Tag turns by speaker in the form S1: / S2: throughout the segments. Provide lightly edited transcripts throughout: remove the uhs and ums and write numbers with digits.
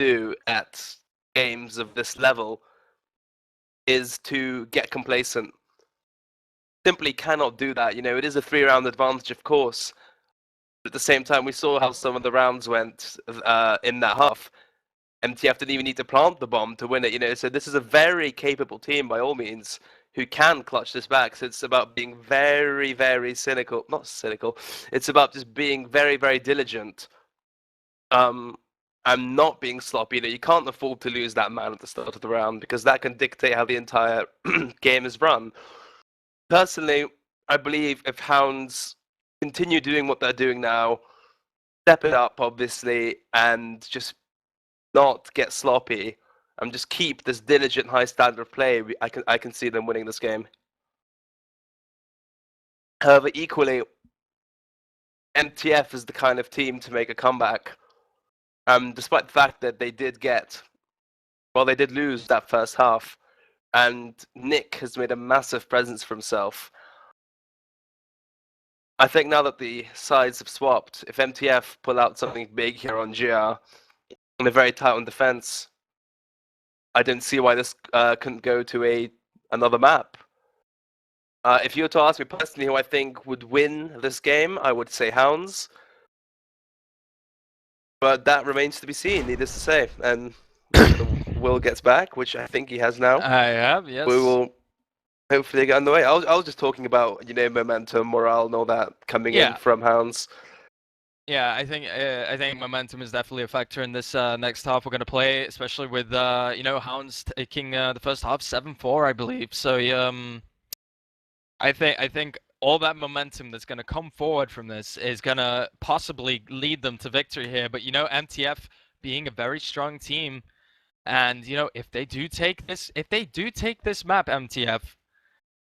S1: do at games of this level is to get complacent. Simply cannot do that. It is a 3-round advantage, of course. But at the same time, we saw how some of the rounds went in that half. MTF didn't even need to plant the bomb to win it. So this is a very capable team by all means who can clutch this back. So it's about being very, very cynical. Not cynical. It's about just being very, very diligent. And not being sloppy. You can't afford to lose that man at the start of the round because that can dictate how the entire game is run. Personally, I believe if Hounds continue doing what they're doing now, step it up, obviously, and just not get sloppy and just keep this diligent high standard of play, I can see them winning this game. However, equally, MTF is the kind of team to make a comeback. Despite the fact that they did lose that first half, and Nick has made a massive presence for himself. I think now that the sides have swapped, if MTF pull out something big here on GR, and they're very tight on defense, I don't see why this couldn't go to another map. If you were to ask me personally who I think would win this game, I would say Hounds. But that remains to be seen, needless to say. And Will gets back, which I think he has now.
S2: I have, yes.
S1: We will hopefully get on the way. I was just talking about, momentum, morale, and all that coming in from Hounds.
S2: Yeah, I think momentum is definitely a factor in this next half we're going to play, especially with Hounds taking the first half 7-4, I believe. So I think all that momentum that's going to come forward from this is going to possibly lead them to victory here. But MTF being a very strong team, and if they do take this map, MTF,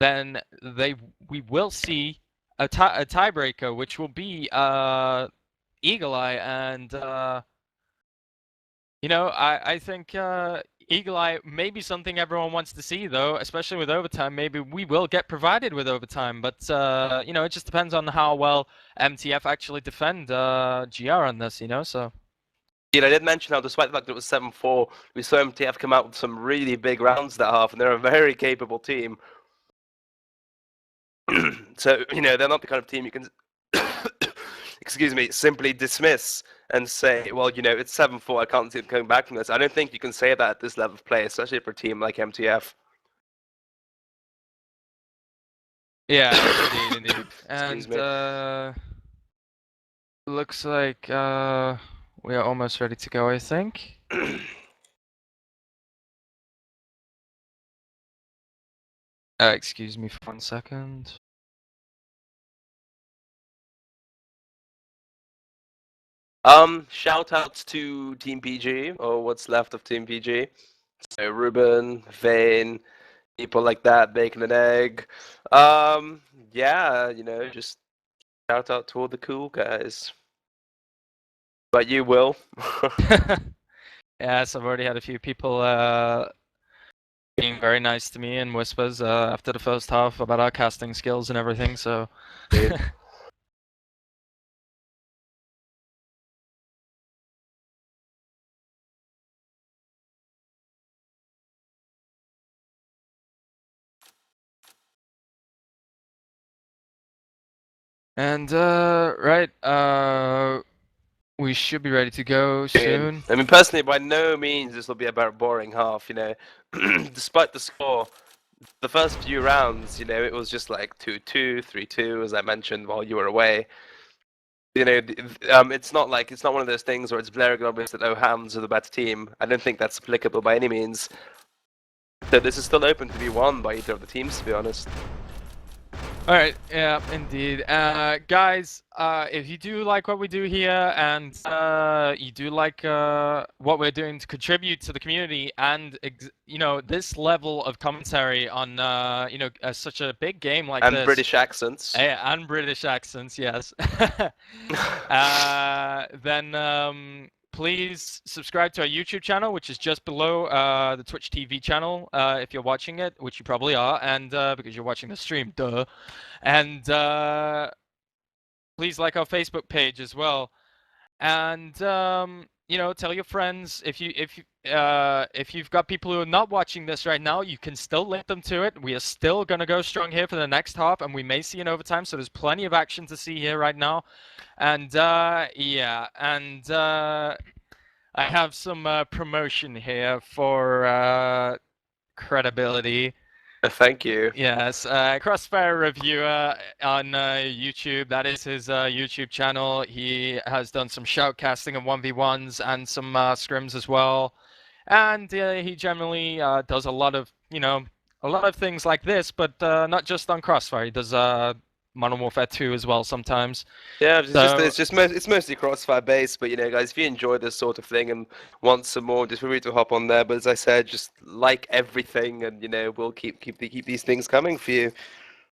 S2: then we will see a tiebreaker, which will be Eagle Eye, and I think Eagle Eye may be something everyone wants to see, though, especially with overtime. Maybe we will get provided with overtime, but it just depends on how well MTF actually defend GR on this, so.
S1: I did mention how, despite the fact that it was 7-4, we saw MTF come out with some really big rounds that half, and they're a very capable team. So, they're not the kind of team you can, excuse me, simply dismiss and say, well, it's 7-4, I can't see them coming back from this. I don't think you can say that at this level of play, especially for a team like MTF.
S2: Yeah, indeed. And looks like we are almost ready to go, I think. Excuse me for 1 second.
S1: Shout outs to Team PG, or what's left of Team PG. So Ruben, Vane, people like that, Bacon and Egg. Yeah, just shout out to all the cool guys. But you will.
S2: Yes, I've already had a few people being very nice to me in whispers after the first half about our casting skills and everything, so. And right, we should be ready to go soon.
S1: I mean, personally, by no means this will be about a boring half. Despite the score, the first few rounds, it was just like 2-2, 3-2, as I mentioned while you were away. It's not one of those things where it's blaring obvious that Hounds are the better team. I don't think that's applicable by any means. So this is still open to be won by either of the teams, to be honest.
S2: Alright, yeah, indeed. Guys, if you do like what we do here, and you do like what we're doing to contribute to the community, and this level of commentary on such a big game like this,
S1: and British accents,
S2: and British accents, yes. Then please subscribe to our YouTube channel, which is just below the Twitch TV channel, if you're watching it, which you probably are, and because you're watching the stream, duh. And please like our Facebook page as well. And tell your friends. If you've got people who are not watching this right now, you can still link them to it. We are still gonna go strong here for the next half, and we may see an overtime. So there's plenty of action to see here right now. And yeah, and I have some promotion here for credibility.
S1: Thank you.
S2: Yes, Crossfire Reviewer on YouTube. That is his YouTube channel. He has done some shoutcasting of 1v1s and some scrims as well. And he generally does a lot of, a lot of things like this, but not just on Crossfire. He does Modern Warfare 2 as well sometimes.
S1: Yeah, it's mostly Crossfire based, but guys, if you enjoy this sort of thing and want some more, just feel free to hop on there. But as I said, just like everything, and we'll keep these things coming for you.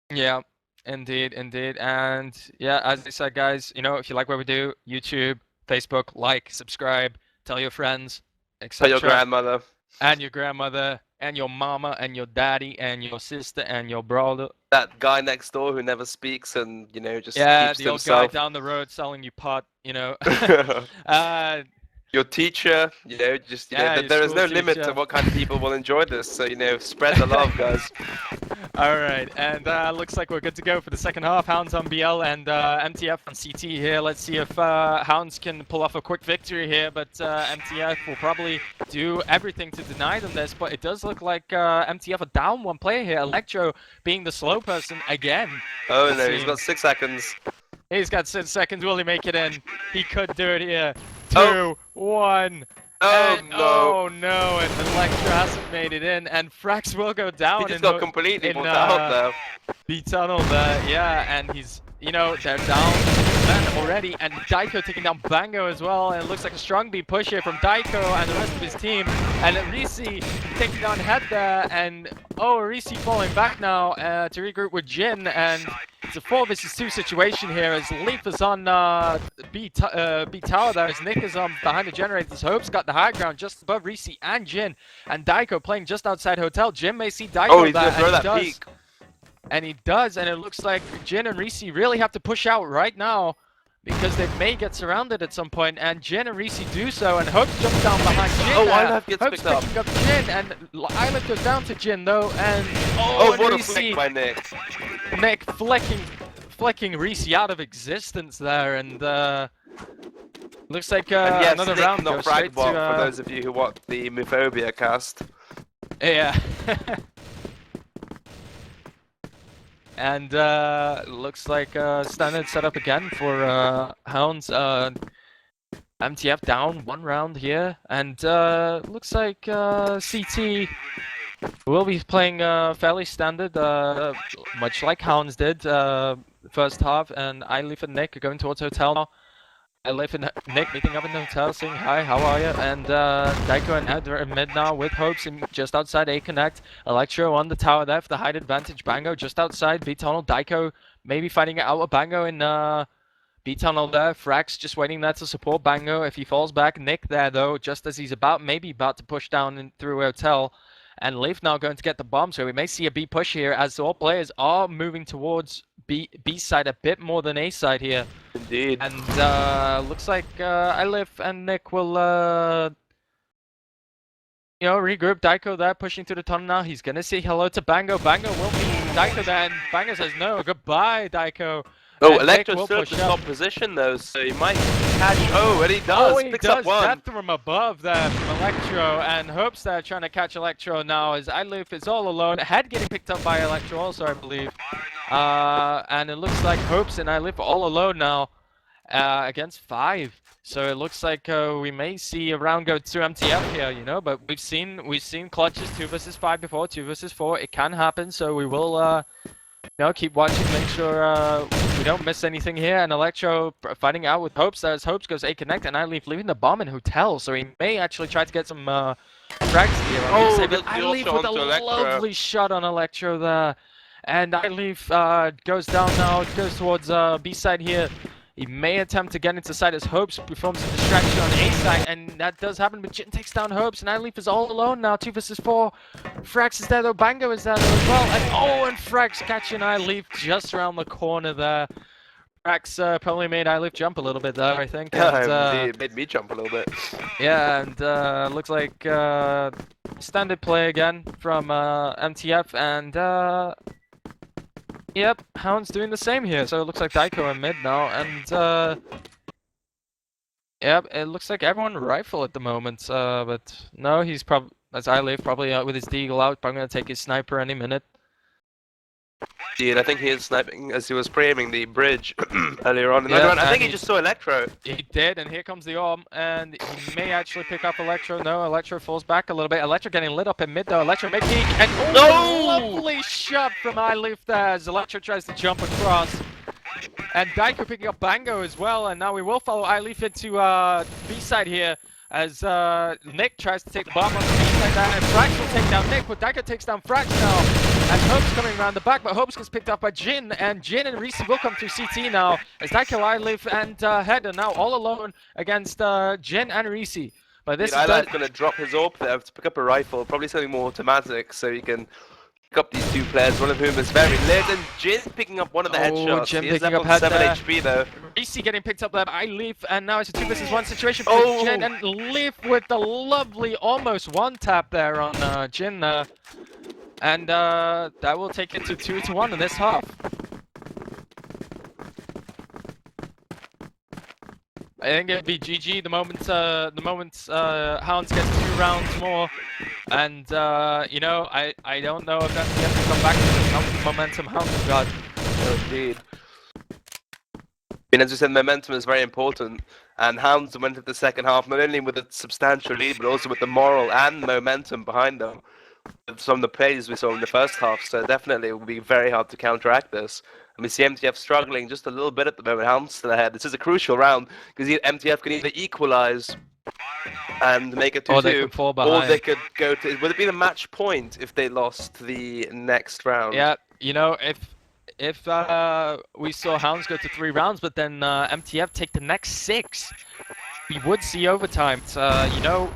S2: Yeah, indeed, and yeah, as I said, guys, if you like what we do, YouTube, Facebook, like, subscribe, tell your friends, etc.
S1: Tell your grandmother.
S2: And your grandmother, and your mama, and your daddy, and your sister, and your brother.
S1: That guy next door who never speaks and just
S2: yeah,
S1: keeps
S2: the
S1: to
S2: old
S1: himself.
S2: guy down the road selling you pot.
S1: Your teacher, there is no limit to what kind of people will enjoy this. So spread the love, guys.
S2: All right, and looks like we're good to go for the second half. Hounds on BL and MTF on CT here. Let's see if Hounds can pull off a quick victory here, but MTF will probably do everything to deny them this. But it does look like MTF are down one player here. Electro being the slow person again.
S1: Oh no, he's got 6 seconds.
S2: He's got 6 seconds. Will he make it in? He could do it here. 2, 1.
S1: Oh
S2: and,
S1: no!
S2: Oh no! And Electra hasn't made it in, and Frax will go down.
S1: He just got completely pulled out there.
S2: B tunnel there, yeah, and he's, they're down man already, and Daiko taking down Bango as well, and it looks like a strong B push here from Daiko and the rest of his team, and Risi taking down Head there, and Risi falling back now to regroup with Jin, and it's a 4 versus 2 situation here as Leaf is on B tower there, as Nick is on behind the generators. Hope's got the high ground just above Risi and Jin, and Daiko playing just outside Hotel. Jin may see Daiko
S1: he's gonna throw that peak.
S2: And he does, and it looks like Jin and Risi really have to push out right now because they may get surrounded at some point, and Jin and Risi do so, and Hope's jumps down behind Jin.
S1: Ilef gets
S2: Hope's
S1: picked
S2: picking up Jin, and Ilef goes down to Jin though, and
S1: what
S2: and
S1: a flick by Nick.
S2: Nick flicking Risi out of existence there, and looks like
S1: and yes,
S2: another
S1: Nick
S2: round
S1: not
S2: goes straight
S1: frag
S2: to,
S1: for those of you who watch the Myphobia cast.
S2: Yeah. And looks like standard setup again for Hounds. MTF down 1 round here, and looks like CT will be playing fairly standard, much like Hounds did first half. And Leaf and Nick are going towards Hotel now. Leaf and Nick meeting up in the hotel, saying hi, how are you? And Daiko and Head are in mid now with Hopes in just outside A Connect. Electro on the tower there for the height advantage. Bango just outside B tunnel. Daiko maybe fighting it out with Bango in B tunnel there. Frax just waiting there to support Bango if he falls back. Nick there though, just as he's maybe about to push down in through Hotel. And Leaf now going to get the bomb, so we may see a B push here as all players are moving towards B side a bit more than A side here.
S1: Indeed.
S2: And looks like Leaf and Nick will regroup. Daiko there pushing to the tunnel now. He's gonna say hello to Bango. Bango will meet Daiko there, and Bango says no, goodbye Daiko.
S1: Oh, Electro's still at the top position though, so he might catch. Oh, and he does.
S2: Oh, he
S1: Picks
S2: does.
S1: up 1.
S2: Death from above there from Electro, and Hopes there trying to catch Electro now as Ilef is all alone. Head getting picked up by Electro also, I believe. And it looks like Hopes and Ilef all alone now against 5. So it looks like we may see a round go to MTF here, but we've seen clutches 2 versus 5 before, 2 versus 4. It can happen, so we will keep watching, make sure we don't miss anything here. And Electro fighting out with Hopes as Hopes goes A Connect, and Leaf leaving the bomb in Hotel, so he may actually try to get some frags here.
S1: Oh,
S2: but Leaf with a lovely shot on Electro there. And Leaf goes down now, goes towards B side here. He may attempt to get into side as Hopes performs a distraction on A side, and that does happen, but Jin takes down Hopes, and Leaf is all alone now, 2 versus 4. Frax is there though, Bango is there though as well, and Frax catching Leaf just around the corner there. Frax probably made iLeaf jump a little bit there, I think. And,
S1: It made me jump a little bit.
S2: yeah, and looks like standard play again from MTF, and yep, Hounds doing the same here. So it looks like Daiko in mid now, and yep, it looks like everyone rifle at the moment. But no, he's probably that's iLeaf probably with his deagle out. But I'm gonna take his sniper any minute.
S1: Dude, I think he is sniping as he was pre-aiming the bridge earlier on in the round. I think he just saw Electro.
S2: He did, and here comes the arm, and he may actually pick up Electro. No, Electro falls back a little bit. Electro getting lit up in mid though. Electro may peek, and lovely shot from iLeaf there as Electro tries to jump across. And Daiko picking up Bango as well, and now we will follow iLeaf into B-side here as Nick tries to take the bomb on the B-side there, and Frax will take down Nick, but Daiko takes down Frax now. And Hope's coming around the back, but Hope's gets picked up by Jin, and Jin and Reese will come through CT now, as Daiko, iLeaf, and Head are now all alone against Jin and Reese. But this is
S1: going to drop his AWP there to pick up a rifle, probably something more automatic, so he can pick up these two players, one of whom is very lit, and Jin picking up one of the headshots.
S2: Jin
S1: he is
S2: picking
S1: up
S2: up
S1: on
S2: head
S1: 7
S2: there.
S1: HP though.
S2: Reese getting picked up there by iLeaf, and now it's a 2 versus 1 situation for Jin, and Leaf with the lovely almost one tap there on Jin. And that will take it to 2-1 in this half. I think it'd be GG the moment Hounds gets 2 rounds more, and you know, I don't know if that's going to come back to this momentum Hounds have got.
S1: Oh, indeed. I mean, as you said, momentum is very important, and Hounds went into the second half not only with a substantial lead, but also with the moral and momentum behind them from the plays we saw in the first half. So definitely it will be very hard to counteract this. And we see MTF struggling just a little bit at the moment. Hounds still ahead. This is a crucial round because MTF can either equalize and make it 2-2,
S2: or they can fall behind.
S1: Or they could go to. Would it be the match point if they lost the next round?
S2: Yeah, you know, if we saw Hounds go to 3 rounds, but then MTF take the next 6, we would see overtime. You know,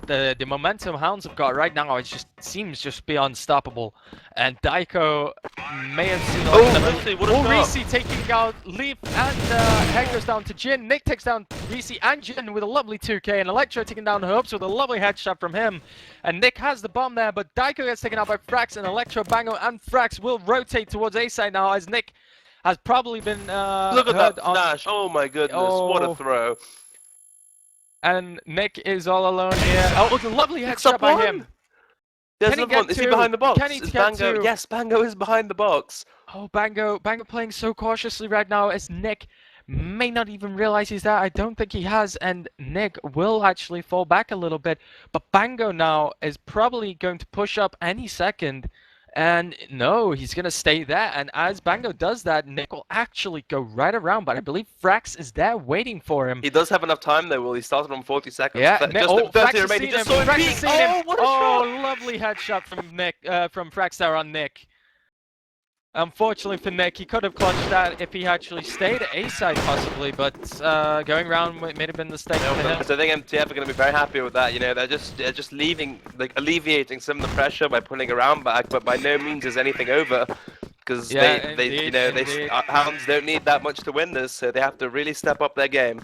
S2: the momentum Hounds have got right now, it just seems just be unstoppable. And Daiko may have seen Reese taking out Leaf, and Head goes down to Jin. Nick takes down Reese and Jin with a lovely 2K, and Electro taking down Hopes with a lovely headshot from him. And Nick has the bomb there, but Daiko gets taken out by Frax, and Electro, Bango, and Frax will rotate towards A side now, as Nick has probably been
S1: look at that flash! Oh my goodness, what a throw!
S2: And Nick is all alone here. Oh, a lovely headshot by him.
S1: There's another one. Is he behind the box?
S2: Can he
S1: is
S2: get
S1: Bango?
S2: two?
S1: Yes, Bango is behind the box.
S2: Oh, Bango playing so cautiously right now, as Nick may not even realize he's there. I don't think he has, and Nick will actually fall back a little bit. But Bango now is probably going to push up any second. And no, he's going to stay there. And as Bango does that, Nick will actually go right around. But I believe Frax is there waiting for him.
S1: He does have enough time though, Will. He started on 40 seconds.
S2: Yeah,
S1: just 30 remaining. Just saw him peek. Oh, what a shot!
S2: Lovely headshot from Nick, from Frax there on Nick. Unfortunately for Nick, he could have clutched that if he actually stayed at A side possibly, but going around may have been the mistake for him.
S1: So I think MTF are going to be very happy with that. You know, they're just leaving, like alleviating some of the pressure by pulling around back, but by no means is anything over, because Hounds don't need that much to win this, so they have to really step up their game.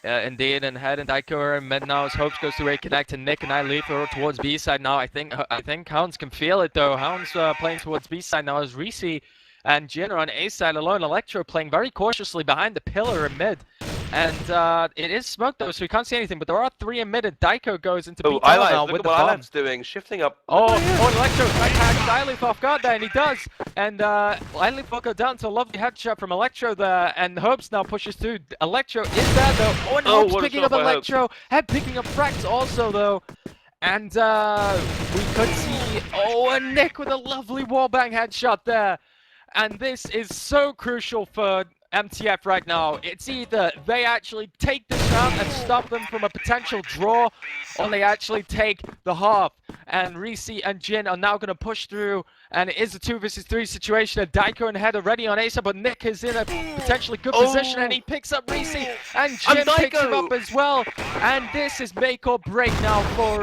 S2: Indeed, and Head and Daiko are in mid now as Hopes goes to A connect, and Nick and iLeaf are towards B side now. I think Hounds can feel it though. Hounds playing towards B side now as Reese and Jin are on A side alone. Electro playing very cautiously behind the pillar in mid. And it is smoke though, so we can't see anything, but there are 3 in mid, and Daiko goes into B now with the bomb.
S1: Doing, shifting up.
S2: Electro catches iLeaf off guard there, and he does. And iLeaf will go down to a lovely headshot from Electro there, and Hopes now pushes through. Electro is there though. Oh, and Hopes picking up Electro. Head picking up Frax also though. And we could see, and Nick with a lovely wallbang headshot there. And this is so crucial for MTF right now. It's either they actually take this round and stop them from a potential draw, or they actually take the half. And Reese and Jin are now going to push through, and it is a 2 versus 3 situation. Daiko and Head are ready on Asa, but Nick is in a potentially good position, and he picks up Reese, and Jin picks him up as well. And this is make or break now for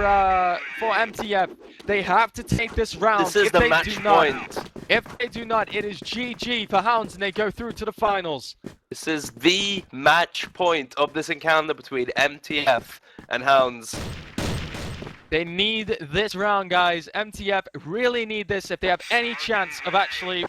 S2: MTF. They have to take this round.
S1: This is the match point.
S2: If they do not, it is GG for Hounds and they go through to the finals.
S1: This is the match point of this encounter between MTF and Hounds.
S2: They need this round, guys. MTF really need this if they have any chance of actually